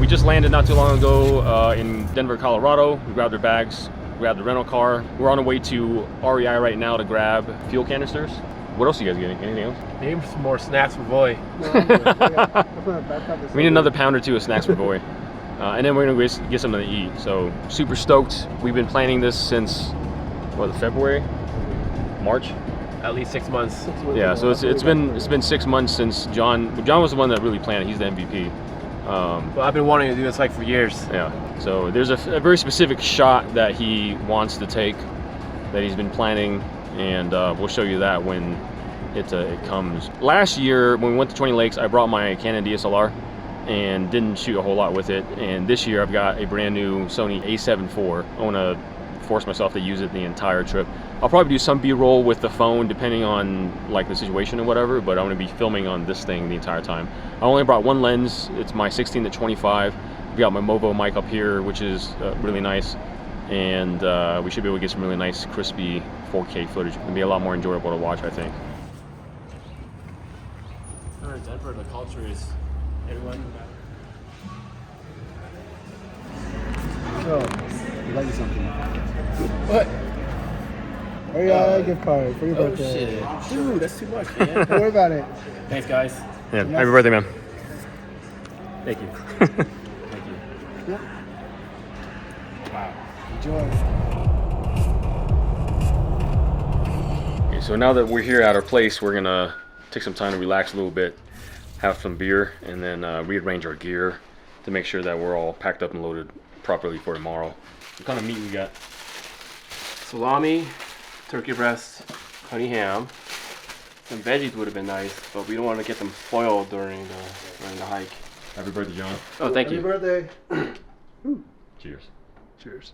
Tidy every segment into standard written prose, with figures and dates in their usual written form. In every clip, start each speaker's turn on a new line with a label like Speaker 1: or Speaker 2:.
Speaker 1: just landed not too long ago in Denver, Colorado. We grabbed our bags, grabbed the rental car. We're on the way to REI right now to grab fuel canisters. What else are you guys getting? Anything else?
Speaker 2: Maybe some more snacks for Boy.
Speaker 1: We need another pound or two of snacks for Boy. And then we're gonna get something to eat. So super stoked. We've been planning this since, what, February? March?
Speaker 2: At least 6 months.
Speaker 1: Yeah, so it's been 6 months since John was the one that really planned it. He's the MVP.
Speaker 2: Well, I've been wanting to do this like for years.
Speaker 1: Yeah, so there's a very specific shot that he wants to take that he's been planning, and we'll show you that when it comes. Last year when we went to 20 Lakes, I brought my Canon DSLR and didn't shoot a whole lot with it, and this year I've got a brand new Sony a7 IV. I want to force myself to use it the entire trip. I'll probably do some B-roll with the phone depending on like the situation or whatever, but I'm going to be filming on this thing the entire time. I only brought one lens. It's my 16-25. I've got my Movo mic up here, which is really nice, and we should be able to get some really nice crispy 4K footage. It'll be a lot more enjoyable to watch, I think.
Speaker 2: In Denver, the culture is everyone.
Speaker 3: So, I'd like something.
Speaker 2: What?
Speaker 3: Oh yeah, gift card for your birthday.
Speaker 2: Shit. Dude, that's too much, man.
Speaker 3: Don't worry about it.
Speaker 2: Thanks, guys.
Speaker 1: Yeah, happy birthday, man.
Speaker 2: Thank you. Thank you.
Speaker 3: Yep.
Speaker 2: Wow.
Speaker 3: Enjoy.
Speaker 1: Okay, so now that we're here at our place, we're gonna take some time to relax a little bit, have some beer, and then rearrange our gear to make sure that we're all packed up and loaded properly for tomorrow. What kind of meat we got?
Speaker 2: Salami, turkey breast, honey ham. Some veggies would have been nice, but we don't want to get them spoiled during the hike.
Speaker 1: Happy birthday, John.
Speaker 2: Oh, thank
Speaker 3: Happy
Speaker 2: you.
Speaker 3: birthday.
Speaker 1: Cheers.
Speaker 3: Cheers.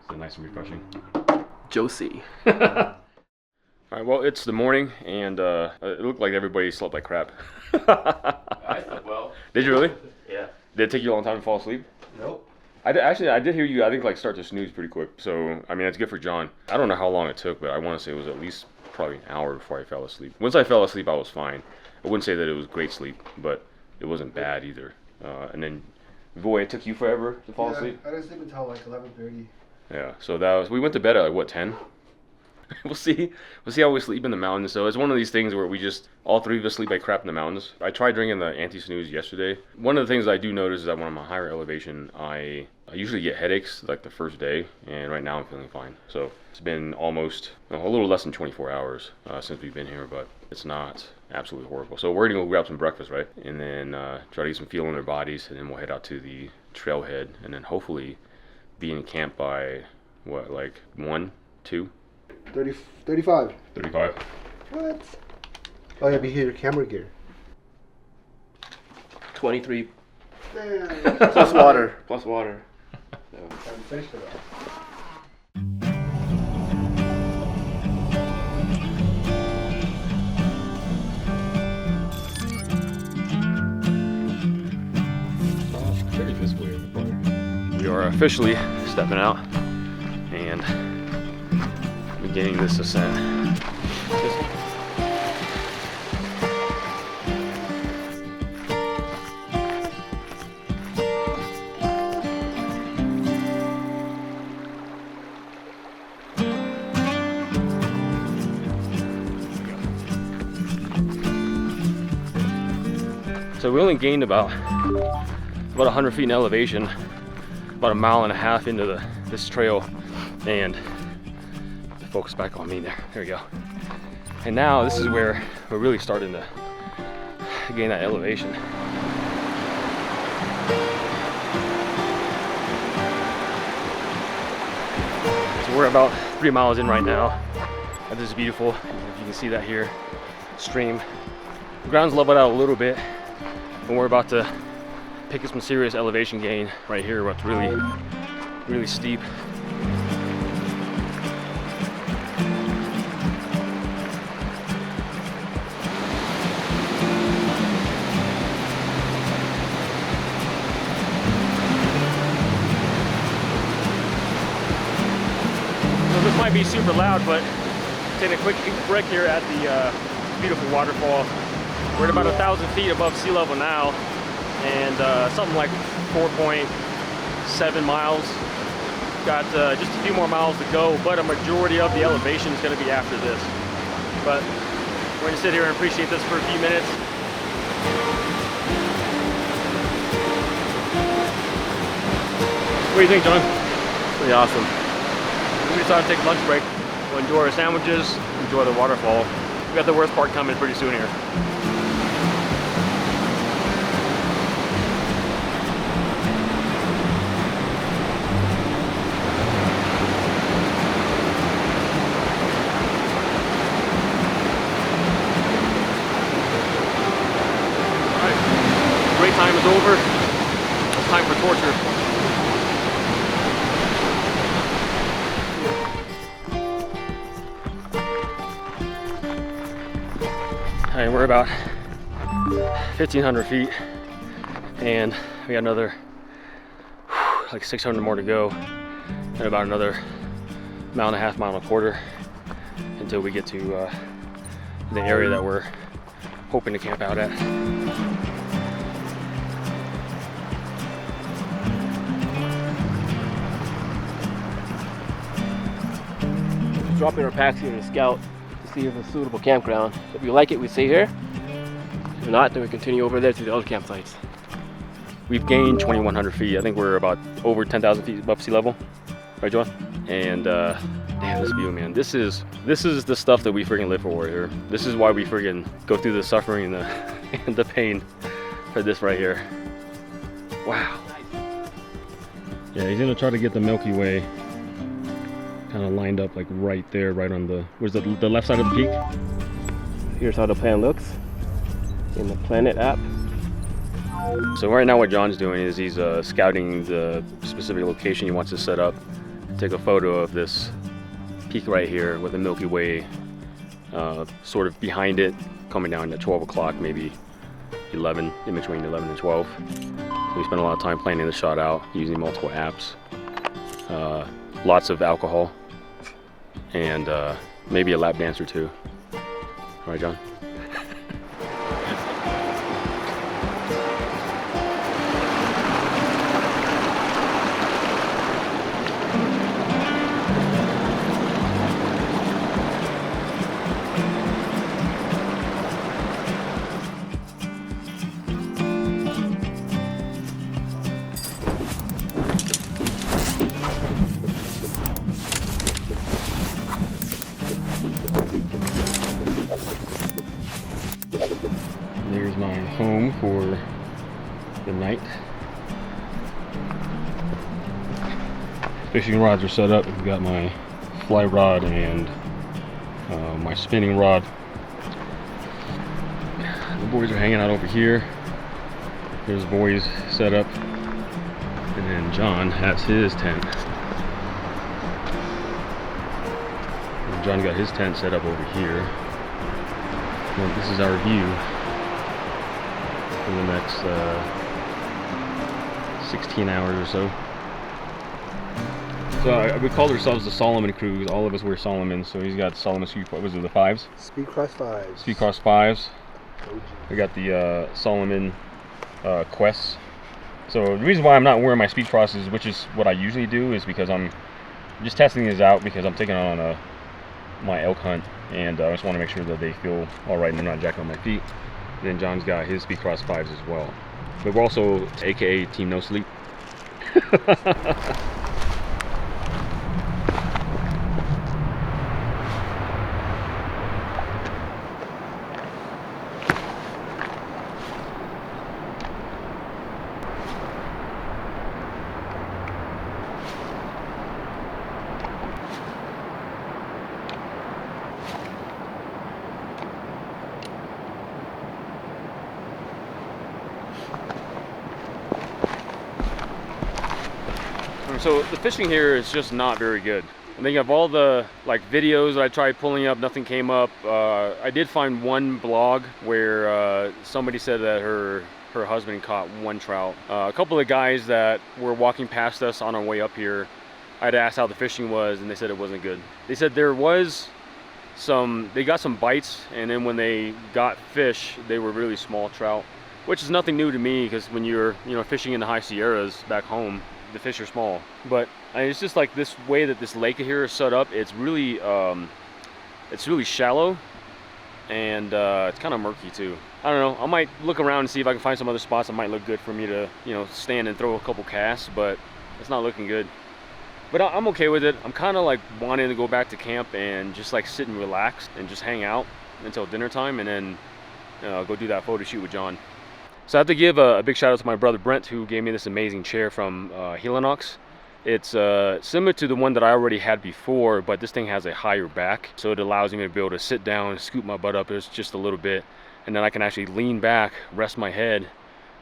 Speaker 1: Is that nice and refreshing?
Speaker 2: Josie.
Speaker 1: All right, well, it's the morning, and it looked like everybody slept like crap.
Speaker 2: I slept well.
Speaker 1: Did you really?
Speaker 2: Yeah.
Speaker 1: Did it take you a long time to fall asleep?
Speaker 2: Nope.
Speaker 1: I did hear you, I think, like, start to snooze pretty quick. So, I mean, it's good for John. I don't know how long it took, but I want to say it was at least probably an hour before I fell asleep. Once I fell asleep, I was fine. I wouldn't say that it was great sleep, but it wasn't bad either. And then, boy, it took you forever to fall asleep?
Speaker 3: I didn't sleep until like 11:30.
Speaker 1: Yeah, so we went to bed at, like, what, 10? We'll see how we sleep in the mountains. So it's one of these things where we just, all three of us sleep like crap in the mountains. I tried drinking the anti-snooze yesterday. One of the things I do notice is that when I'm on a higher elevation, I usually get headaches like the first day, and right now I'm feeling fine. So it's been almost a little less than 24 hours since we've been here, but it's not absolutely horrible. So we're gonna go grab some breakfast, right? And then try to get some feel in our bodies, and then we'll head out to the trailhead, and then hopefully be in camp by, what, like 1, 2?
Speaker 3: 35.
Speaker 1: 35.
Speaker 3: What? Oh yeah, be here, camera gear.
Speaker 2: 23
Speaker 3: Damn.
Speaker 2: plus water. Plus water. So.
Speaker 3: I'm finished it all.
Speaker 1: We are officially stepping out and beginning this ascent. So we only gained about 100 feet in elevation, about 1.5 miles into this trail, and focus back on me there. There we go. And now this is where we're really starting to gain that elevation. So we're about 3 miles in right now. And this is beautiful. You can see that here. Stream. The ground's leveled out a little bit, and we're about to pick up some serious elevation gain right here, where it's really steep. So this might be super loud, but taking a quick break here at the beautiful waterfall. We're at about 1,000 feet above sea level now, and something like 4.7 miles. Got just a few more miles to go, but a majority of the elevation is going to be after this. But we're going to sit here and appreciate this for a few minutes. What do you think, John?
Speaker 2: Pretty awesome.
Speaker 1: We decided to take a lunch break. We'll enjoy our sandwiches, enjoy the waterfall. We got the worst part coming pretty soon here. Break time is over. It's time for torture. All right, we're about 1,500 feet, and we got another like 600 more to go, and about another mile and a half, mile and a quarter, until we get to the area that we're hoping to camp out at.
Speaker 2: Dropping our packs here to scout to see if it's a suitable campground. If we like it, we stay here. If not, then we continue over there to the other campsites.
Speaker 1: We've gained 2,100 feet. I think we're about over 10,000 feet above sea level, right, Joel? And damn, this view, man. This is the stuff that we freaking live for here. This is why we freaking go through the suffering and and the pain for this right here. Wow. Yeah, he's gonna try to get the Milky Way kind of lined up like right there, right on the, where's the left side of the peak?
Speaker 2: Here's how the plan looks in the Planet app.
Speaker 1: So right now what John's doing is he's scouting the specific location he wants to set up. Take a photo of this peak right here with the Milky Way sort of behind it, coming down at 12 o'clock, maybe 11, in between 11 and 12. So we spent a lot of time planning the shot out, using multiple apps. Lots of alcohol, and maybe a lap dance or two. All right, John? There's my home for the night. Fishing rods are set up. I've got my fly rod and my spinning rod. The boys are hanging out over here. There's boys set up, and then John has his tent. And John got his tent set up over here. And this is our view for the next 16 hours or so. So we called ourselves the Solomon crew. All of us wear Solomons. So he's got Solomon Speed, what was it, the 5s?
Speaker 3: Speed Cross 5s.
Speaker 1: Speed Cross 5s. We got the Solomon Quests. So the reason why I'm not wearing my Speed Crosses, which is what I usually do, is because I'm just testing these out because I'm taking on my elk hunt, and I just want to make sure that they feel all right and they're not jacking on my feet. And then John's got his Speed Cross 5s as well. But we're also AKA Team No Sleep. So the fishing here is just not very good. I think of all the videos that I tried pulling up, nothing came up. I did find one blog where somebody said that her husband caught one trout. A couple of guys that were walking past us on our way up here, I'd asked how the fishing was, and they said it wasn't good. They said there was they got some bites, and then when they got fish, they were really small trout, which is nothing new to me because when you're fishing in the high Sierras back home, the fish are small. But it's just like this way that this lake here is set up. It's really shallow, and it's kind of murky too. I don't know. I might look around and see if I can find some other spots that might look good for me to stand and throw a couple casts, but it's not looking good. But I'm okay with it. I'm kind of like wanting to go back to camp and just like sit and relax and just hang out until dinner time, and then go do that photo shoot with John. So I have to give a big shout out to my brother Brent, who gave me this amazing chair from Hemlock. It's similar to the one that I already had before, but this thing has a higher back, so it allows me to be able to sit down and scoop my butt up just a little bit, and then I can actually lean back, rest my head,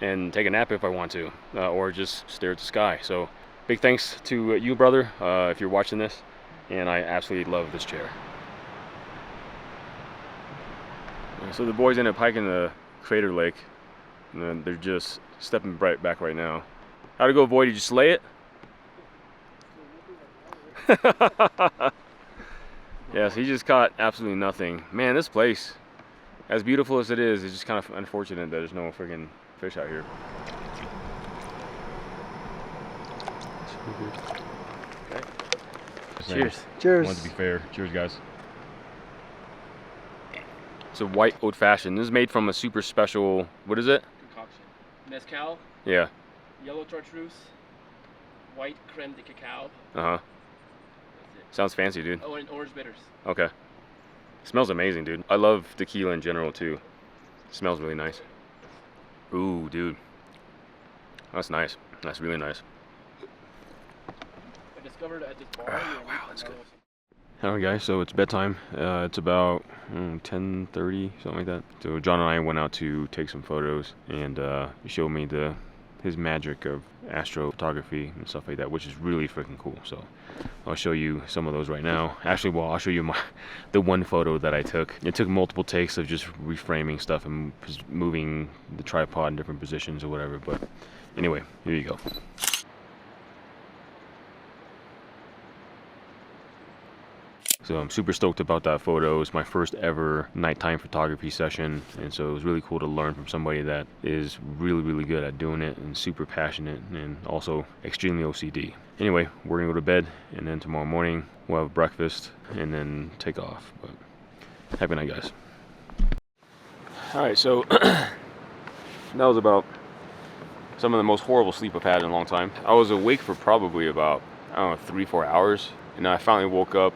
Speaker 1: and take a nap if I want to, or just stare at the sky. So big thanks to you, brother, if you're watching this, and I absolutely love this chair. So the boys ended up hiking the Crater Lake, and then they're just stepping right back right now. How'd it go, Void? Did you slay it? Yes, he just caught absolutely nothing. Man, this place, as beautiful as it is, it's just kind of unfortunate that there's no friggin' fish out here.
Speaker 2: Okay.
Speaker 1: Cheers.
Speaker 3: Cheers.
Speaker 1: Wanted to be fair. Cheers, guys. It's a white old fashioned. This is made from a super special, what is it?
Speaker 2: Concoction. Mezcal,
Speaker 1: Yeah.
Speaker 2: yellow chartreuse, white creme de cacao.
Speaker 1: Uh-huh. Sounds fancy, dude.
Speaker 2: Oh, and orange bitters.
Speaker 1: Okay. Smells amazing, dude. I love tequila in general, too. It smells really nice. Ooh, dude. That's nice. That's really nice.
Speaker 2: I discovered at this bar.
Speaker 1: Wow, that's good. Alright guys, so it's bedtime. It's about 10:30, something like that. So John and I went out to take some photos, and he showed me his magic of astrophotography and stuff like that, which is really freaking cool. So I'll show you some of those right now. Actually, well, I'll show you the one photo that I took. It took multiple takes of just reframing stuff and just moving the tripod in different positions or whatever. But anyway, here you go. So I'm super stoked about that photo. It's my first ever nighttime photography session, and so it was really cool to learn from somebody that is really, really good at doing it and super passionate and also extremely OCD. Anyway, we're gonna go to bed, and then tomorrow morning we'll have breakfast and then take off. But happy night, guys. All right, so that was about some of the most horrible sleep I've had in a long time. I was awake for probably about, I don't know, 3-4 hours, and I finally woke up.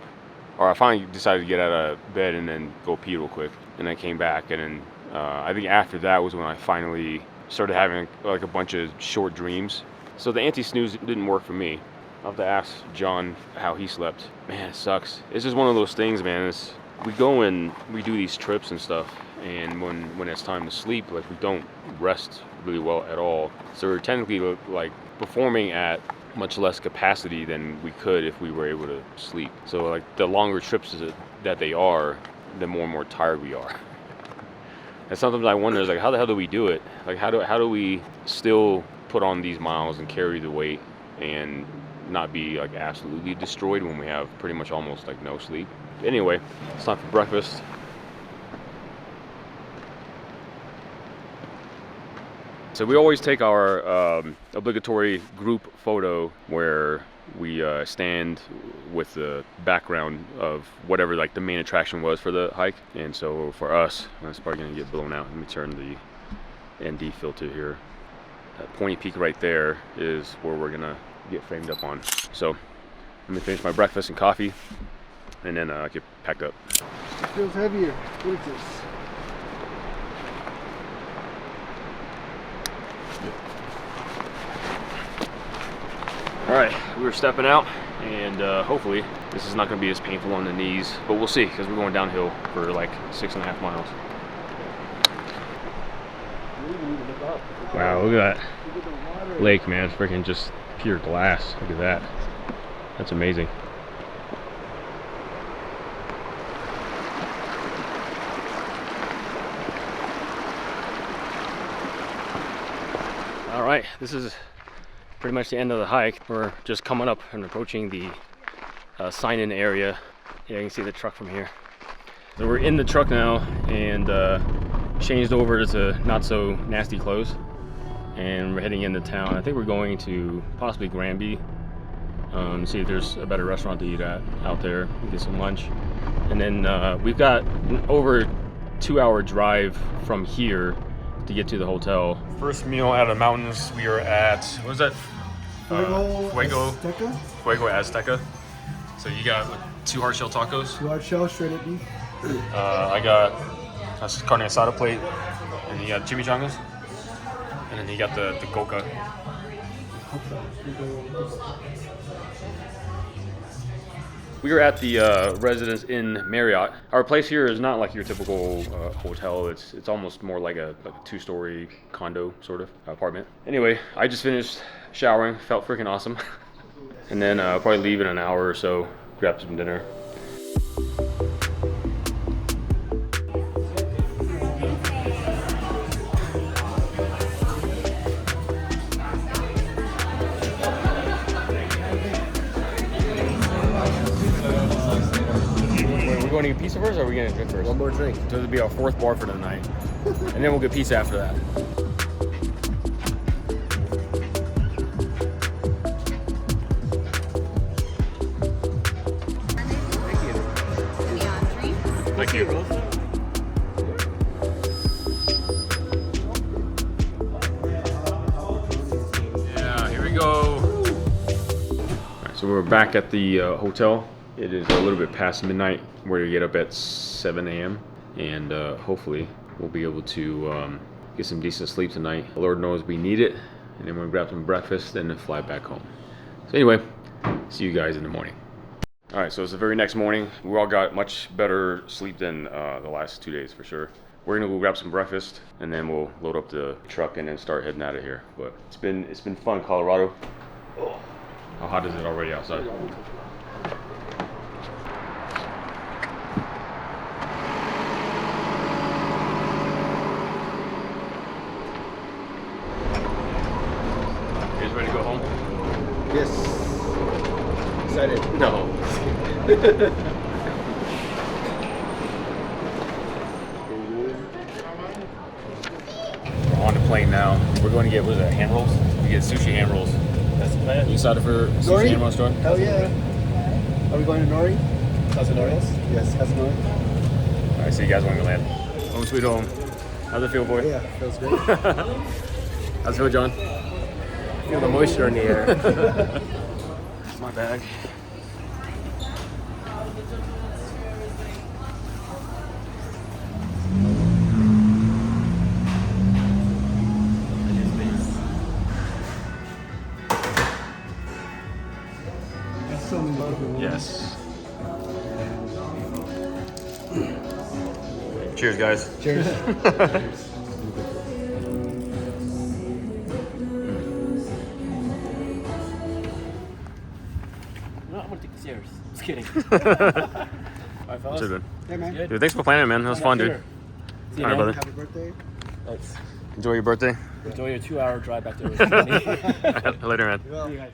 Speaker 1: Or I finally decided to get out of bed and then go pee real quick. And I came back, and then I think after that was when I finally started having like a bunch of short dreams. So the anti-snooze didn't work for me. I'll have to ask John how he slept. Man, it sucks. It's just one of those things, man. We go and we do these trips and stuff, and when it's time to sleep, like, we don't rest really well at all. So we're technically like performing at much less capacity than we could if we were able to sleep. So like the longer trips that they are, the more and more tired we are. And sometimes I wonder, like, how the hell do we do it? Like, how do we still put on these miles and carry the weight and not be like absolutely destroyed when we have pretty much almost like no sleep? Anyway, it's time for breakfast. So we always take our obligatory group photo where we stand with the background of whatever like the main attraction was for the hike. And so for us, it's probably gonna get blown out. Let me turn the ND filter here. That pointy peak right there is where we're gonna get framed up on. So let me finish my breakfast and coffee, and then get packed up.
Speaker 3: It feels heavier. What is this?
Speaker 1: All right, we were stepping out, and hopefully this is not going to be as painful on the knees, but we'll see, because we're going downhill for like 6.5 miles. Wow, look at that lake, man. It's freaking just pure glass. Look at that. That's amazing. All right, this is pretty much the end of the hike. We're just coming up and approaching the sign-in area. Yeah, you can see the truck from here. So we're in the truck now and changed over to not so nasty clothes. And we're heading into town. I think we're going to possibly Granby. See if there's a better restaurant to eat at out there and get some lunch. And then we've got over 2-hour drive from here to get to the hotel. First meal out of the mountains, we are at, what is that? Fuego Azteca. So you got 2 hard shell tacos.
Speaker 3: 2 hard shell, shredded beef.
Speaker 1: I got a carne asada plate, and you got chimichangas, and then you got the coca. We are at the Residence Inn Marriott. Our place here is not like your typical hotel. It's almost more like a 2-story condo sort of apartment. Anyway, I just finished showering. Felt freaking awesome. And then I'll probably leave in an hour or so. Grab some dinner. We're going to get pizza first, or are we going to drink first?
Speaker 3: One more drink.
Speaker 1: So this will be our 4th bar for the night. And then we'll get pizza after that. Thank you. Yeah, here we go. Alright, so we're back at the hotel. It is a little bit past midnight. We're gonna get up at 7 a.m. and hopefully we'll be able to get some decent sleep tonight. Lord knows we need it. And then we're gonna grab some breakfast and then fly back home. So anyway, see you guys in the morning. All right, so it's the very next morning. We all got much better sleep than the last 2 days for sure. We're gonna go grab some breakfast and then we'll load up the truck and then start heading out of here. But it's been fun, Colorado. Oh, how hot is it already outside? You guys ready to go home?
Speaker 3: Yes. Excited?
Speaker 2: No.
Speaker 1: We're on the plane now. We're going to get, what is that, hand rolls? We get sushi hand rolls.
Speaker 2: That's the plan.
Speaker 1: You excited for sushi
Speaker 3: Nori?
Speaker 1: hand rolls, Jordan?
Speaker 3: Hell yeah. Are we going to Nori?
Speaker 2: Nori?
Speaker 3: Yes, Nori.
Speaker 1: All right, see you guys when we land. Home sweet home. How's it feel, boy?
Speaker 3: Yeah, feels great.
Speaker 1: How's it feel, John?
Speaker 2: Feel the moisture in the air.
Speaker 1: My bag. Yes. Cheers, guys.
Speaker 3: Cheers.
Speaker 2: No, I'm gonna take the stairs. Just kidding. Alright, fellas.
Speaker 1: Cheers, man.
Speaker 3: Yeah, man.
Speaker 2: Good.
Speaker 1: Dude, thanks for planning, man. That was fun, dude.
Speaker 2: See you,
Speaker 1: All right,
Speaker 2: man.
Speaker 1: brother.
Speaker 3: Happy birthday.
Speaker 2: Thanks.
Speaker 1: Enjoy your birthday.
Speaker 2: Enjoy your 2-hour drive back there.
Speaker 1: Later, man.
Speaker 3: Well,
Speaker 2: See you guys.